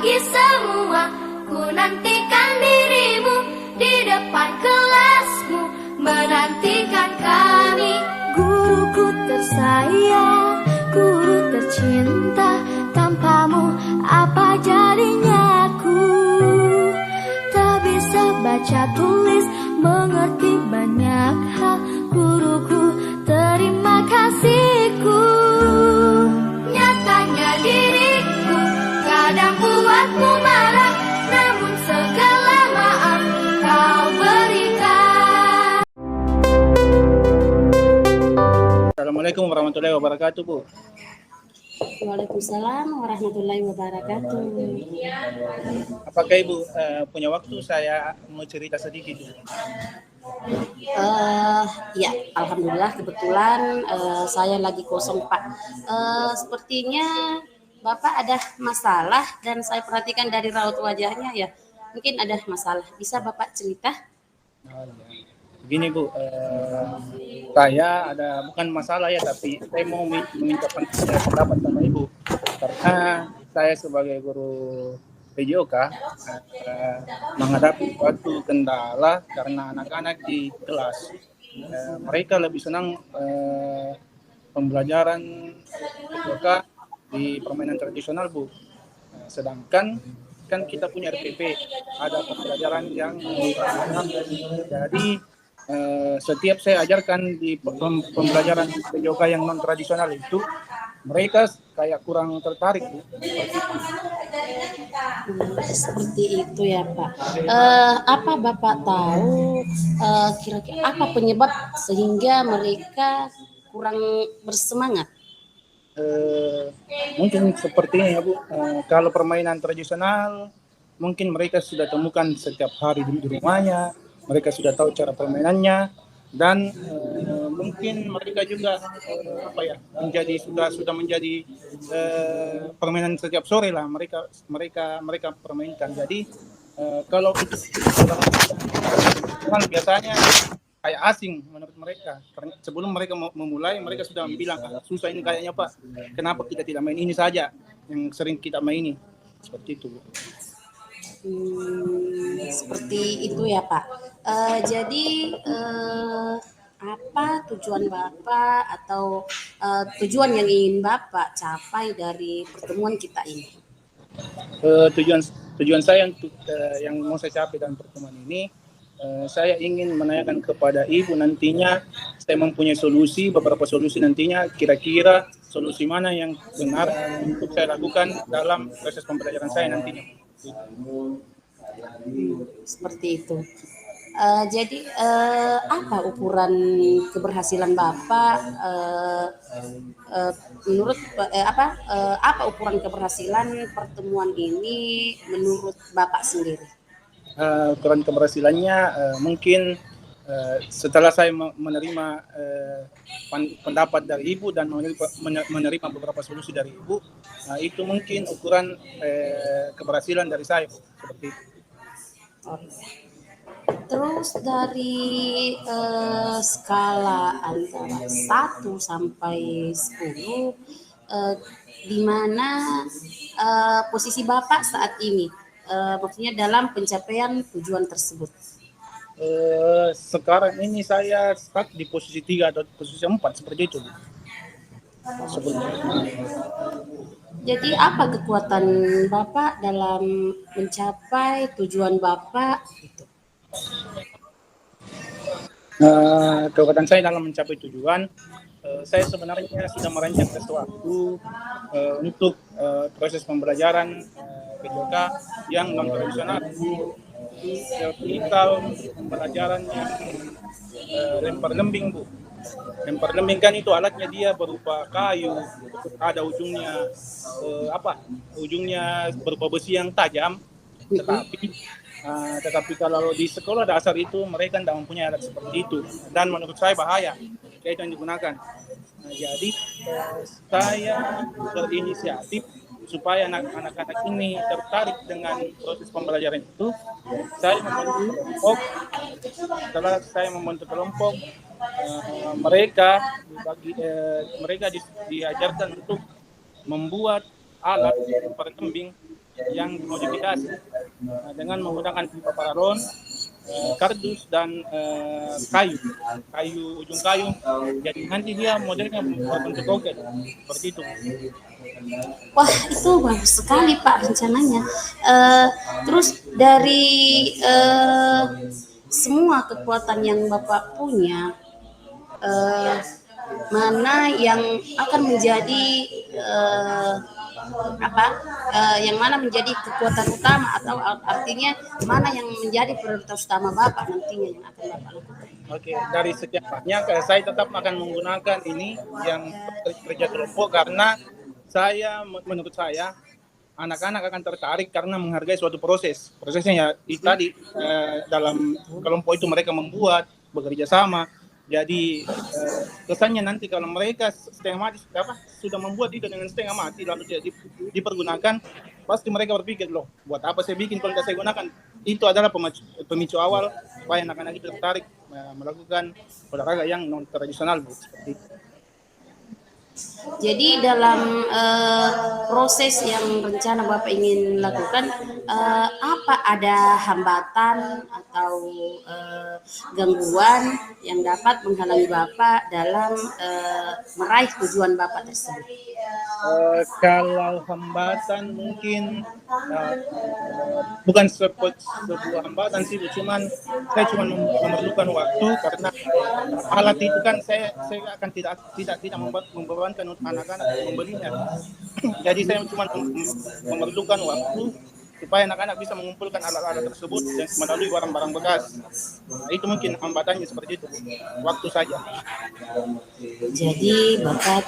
bagi semua. Ku nantikan dirimu di depan kelasmu, menantikan kami. Guruku tersayang, guru tercinta, tanpamu apa jadinya aku? Tak bisa baca tulis, mengerti banyak hal. Guruku, terima kasihku. Nyatanya diriku kadang buatmu marah, namun segala maaf kau berikan. Assalamualaikum warahmatullahi wabarakatuh, Bu. Waalaikumsalam warahmatullahi wabarakatuh. Apakah Ibu punya waktu saya mau cerita sedikit? Ya, alhamdulillah kebetulan saya lagi kosong, Pak. Sepertinya Bapak ada masalah dan saya perhatikan dari raut wajahnya ya, mungkin ada masalah. Bisa Bapak cerita? Begini, Bu, saya ada bukan masalah ya, tapi saya mau meminta pendapat sama Ibu karena saya sebagai guru PJOK menghadapi suatu kendala karena anak-anak di kelas mereka lebih senang pembelajaran PJOK di permainan tradisional, Bu. Sedangkan kan kita punya RPP, ada pembelajaran yang jadi setiap saya ajarkan di pembelajaran PJOK yang non tradisional itu mereka kayak kurang tertarik, Bu. Seperti itu ya, Pak. Apa Bapak tahu kira-kira apa penyebab sehingga mereka kurang bersemangat? Mungkin sepertinya ya, Bu, kalau permainan tradisional mungkin mereka sudah temukan setiap hari di rumahnya, mereka sudah tahu cara permainannya, dan mungkin mereka juga sudah menjadi permainan setiap sore lah mereka permainkan. Jadi kalau itu biasanya kayak asing menurut mereka. Karena sebelum mereka memulai, mereka sudah bilang, susah ini kayaknya, Pak. Kenapa kita tidak main ini saja yang sering kita maini? Seperti itu, Bu. Seperti itu ya, Pak. Jadi apa tujuan Bapak atau tujuan yang ingin Bapak capai dari pertemuan kita ini? Tujuan saya untuk yang mau saya capai dalam pertemuan ini, saya ingin menanyakan kepada Ibu nantinya, saya mempunyai beberapa solusi nantinya, kira-kira solusi mana yang benar untuk saya lakukan dalam proses pembelajaran saya nantinya. Seperti itu. Jadi apa ukuran keberhasilan Bapak menurut apa ukuran keberhasilan pertemuan ini menurut Bapak sendiri? Ukuran keberhasilannya mungkin setelah saya menerima pendapat dari Ibu dan menerima beberapa solusi dari Ibu, itu mungkin ukuran keberhasilan dari saya, seperti itu. Terus dari skala antara 1 sampai 10, di mana posisi Bapak saat ini? Maksudnya dalam pencapaian tujuan tersebut. Sekarang ini saya stuck di posisi 3 atau posisi 4 seperti itu. Jadi apa kekuatan Bapak dalam mencapai tujuan Bapak itu? Kekuatan saya dalam mencapai tujuan, saya sebenarnya sudah merancang sesuatu untuk proses pembelajaran PJOK yang non tradisional. Kita pembelajaran yang lempar lembing, Bu. Lempar lembing kan itu alatnya dia berupa kayu, ada ujungnya ujungnya berupa besi yang tajam, tetapi kalau di sekolah dasar itu mereka tidak mempunyai alat seperti itu, dan menurut saya bahaya itu yang digunakan. Jadi saya berinisiatif supaya anak-anak ini tertarik dengan proses pembelajaran itu. Saya membentuk kelompok. Setelah saya membentuk kelompok, mereka diajarkan untuk membuat alat lempar lembing yang dimodifikasi dengan menggunakan pipa paralon, kardus dan ujung kayu. Jadi nanti dia modelnya berbentuk roket seperti itu. Wah, itu bagus sekali Pak rencananya. Terus dari semua kekuatan yang Bapak punya, mana yang akan menjadi yang mana menjadi kekuatan utama, atau artinya mana yang menjadi prioritas utama Bapak nantinya yang akan Bapak lakukan? Oke, dari sekian banyak saya tetap akan menggunakan ini yang kerja kelompok karena menurut saya anak-anak akan tertarik karena menghargai suatu proses. Prosesnya ya tadi dalam kelompok itu mereka membuat, bekerja sama. Jadi kesannya nanti kalau mereka setengah mati sudah membuat itu dengan setengah mati lalu tidak dipergunakan, pasti mereka berpikir, loh buat apa saya bikin kalau tidak saya gunakan. Itu adalah pemicu awal supaya anak-anak itu tertarik melakukan olahraga yang non tradisional seperti itu. Jadi dalam proses yang rencana Bapak ingin lakukan, apa ada hambatan atau gangguan yang dapat menghalangi Bapak dalam meraih tujuan Bapak tersebut? Kalau hambatan mungkin bukan sebuah hambatan sih, saya cuma memerlukan waktu karena alat itu kan saya akan tidak membebankan untuk anak-anak membelinya. Jadi saya cuma memerlukan waktu supaya anak-anak bisa mengumpulkan alat-alat tersebut dan melalui barang-barang bekas. Nah, itu mungkin hambatannya seperti itu, waktu saja. Jadi Bapak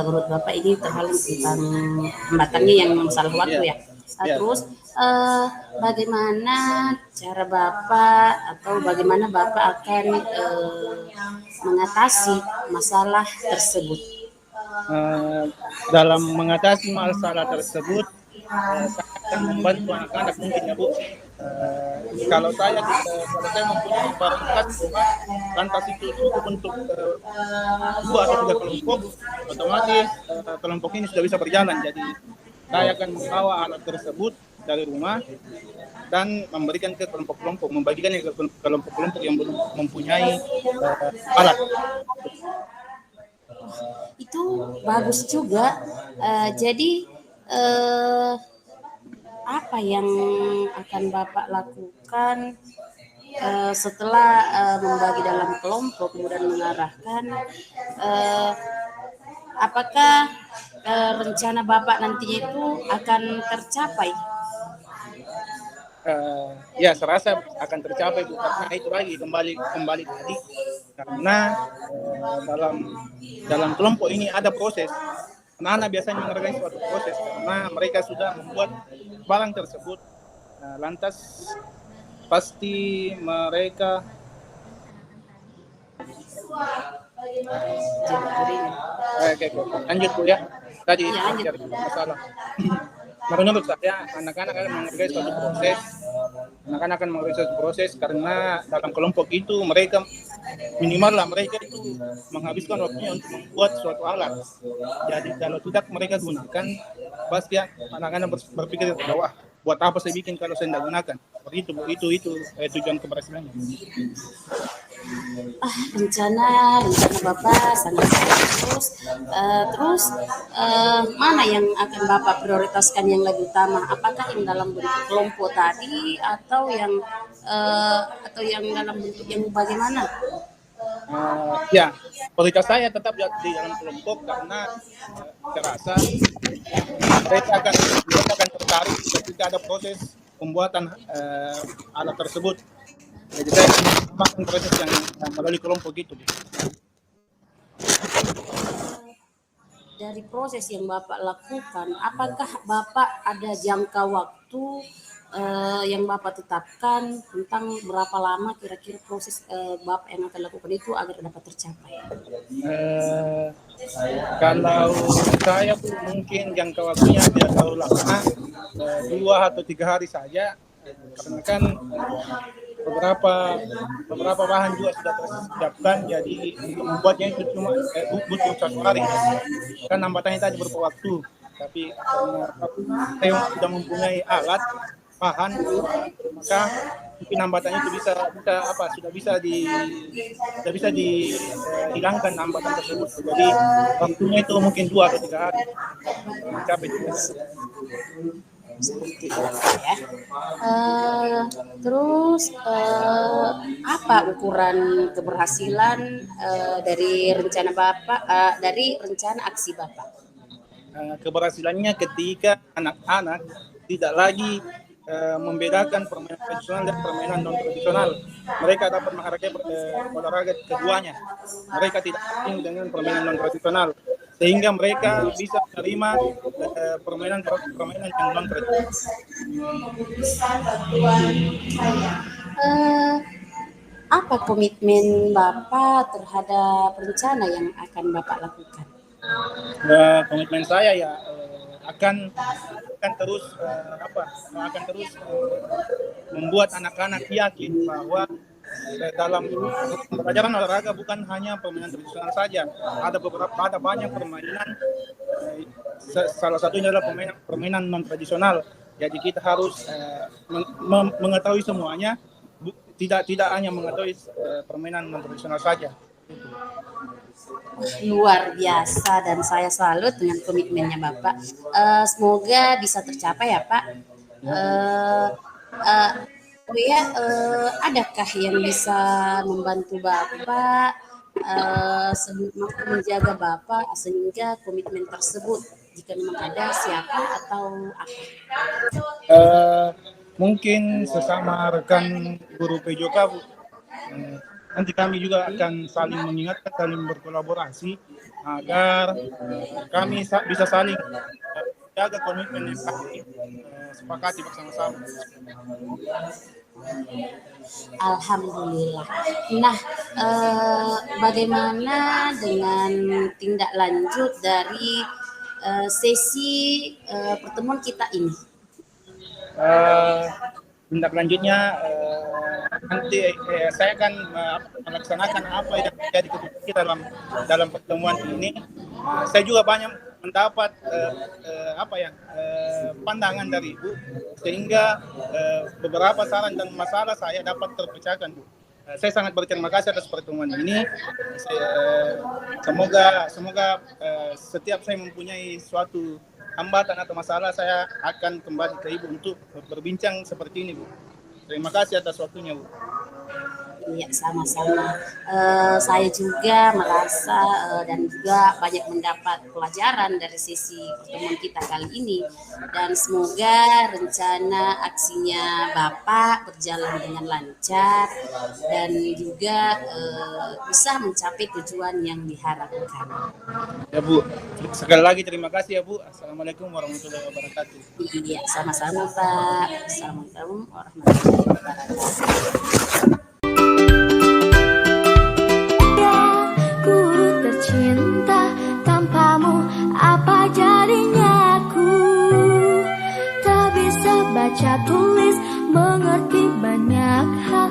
menurut Bapak ini terhalang tentang hambatannya yang masalah waktu ya. Terus bagaimana cara Bapak atau bagaimana Bapak akan mengatasi masalah tersebut? Dalam mengatasi masalah tersebut, saya akan membantu anak-anak mungkin ya Bu. Kalau saya mempunyai barang bekas lantas itu cukup untuk 2 atau 3 kelompok, otomatis kelompok ini sudah bisa berjalan. Jadi saya akan membawa alat tersebut dari rumah dan memberikan ke kelompok-kelompok, membagikannya ke kelompok-kelompok yang belum mempunyai alat. Itu bagus juga. Jadi apa yang akan Bapak lakukan setelah membagi dalam kelompok kemudian mengarahkan, apakah rencana Bapak nantinya itu akan tercapai? Ya, serasa akan tercapai Bu, karena itu lagi kembali tadi karena dalam kelompok ini ada proses. Anak-anak biasanya menghargai suatu proses karena mereka sudah membuat barang tersebut. Nah, lantas pasti mereka lanjut Bu ya. Tadi masalah. Menurut saya anak-anak akan menghargai suatu proses. Anak-anak akan menghargai suatu proses karena dalam kelompok itu mereka minimal lah mereka itu menghabiskan waktunya untuk membuat suatu alat. Jadi kalau tidak mereka gunakan, pasti anak-anak berpikir bahwa buat apa saya bikin kalau saya tidak gunakan. Itu tujuan keberhasilannya. Rencana Bapak sangat bagus. Terus mana yang akan Bapak prioritaskan yang lebih utama? Apakah yang dalam bentuk kelompok tadi atau yang dalam bentuk yang bagaimana? Ya, prioritas saya tetap di dalam kelompok karena terasa mereka akan tertarik ketika ada proses pembuatan alat tersebut. Jadi saya makan proses yang melalui kelompok gitu. Dari proses yang Bapak lakukan, apakah Bapak ada jangka waktu yang Bapak tetapkan tentang berapa lama kira-kira proses Bapak yang akan lakukan itu agar dapat tercapai? Kalau saya pun mungkin jangka waktunya tidak terlalu lama, 2 atau 3 hari saja, karena kan beberapa bahan juga sudah tersiapkan, jadi untuk membuatnya itu cuma butuh 1 hari. Kan hambatannya tadi berupa waktu. Tapi karena saya sudah mempunyai alat bahan, maka mungkin hambatannya itu sudah bisa dihilangkan hambatan tersebut. Jadi waktunya itu mungkin 2 atau 3 hari mencapai itu. Seperti itu ya. Terus apa ukuran keberhasilan dari rencana Bapak, dari rencana aksi Bapak? Keberhasilannya ketika anak-anak tidak lagi membedakan permainan tradisional dan permainan non tradisional. Mereka dapat menghargai olahraga keduanya. Mereka tidak asing dengan permainan non tradisional, sehingga mereka bisa menerima permainan yang non tradisional. Apa komitmen Bapak terhadap rencana yang akan Bapak lakukan? Komitmen saya ya akan terus membuat anak-anak yakin bahwa dalam pelajaran olahraga bukan hanya permainan tradisional saja, ada banyak permainan, salah satunya adalah permainan non tradisional. Jadi kita harus mengetahui semuanya, tidak hanya mengetahui permainan non tradisional saja. Luar biasa, dan saya salut dengan komitmennya Bapak. Semoga bisa tercapai ya Pak. Adakah yang bisa membantu Bapak menjaga Bapak sehingga komitmen tersebut, jika memang ada, siapa atau apa? Mungkin sesama rekan guru PJK, Bu. Nanti kami juga akan saling mengingatkan, saling berkolaborasi agar kami bisa saling jaga komitmen yang kami sepakati bersama-sama. Alhamdulillah. Nah, bagaimana dengan tindak lanjut dari sesi pertemuan kita ini? Tindak lanjutnya nanti saya akan melaksanakan apa yang terjadi kita dalam pertemuan ini. Saya juga banyak mendapat pandangan dari Ibu, sehingga beberapa saran dan masalah saya dapat terpecahkan, Bu. Saya sangat berterima kasih atas pertemuan ini. Semoga setiap saya mempunyai suatu hambatan atau masalah, saya akan kembali ke Ibu untuk berbincang seperti ini, Bu. Terima kasih atas waktunya, Bu. Iya, sama-sama. Saya juga merasa dan juga banyak mendapat pelajaran dari sesi pertemuan kita kali ini, dan semoga rencana aksinya Bapak berjalan dengan lancar dan juga bisa mencapai tujuan yang diharapkan. Ya, Bu. Sekali lagi terima kasih ya, Bu. Assalamualaikum warahmatullahi wabarakatuh. Iya, sama-sama Pak. Assalamualaikum warahmatullahi wabarakatuh. Tercinta, tanpamu apa jadinya aku? Tak bisa baca tulis, mengerti banyak hal.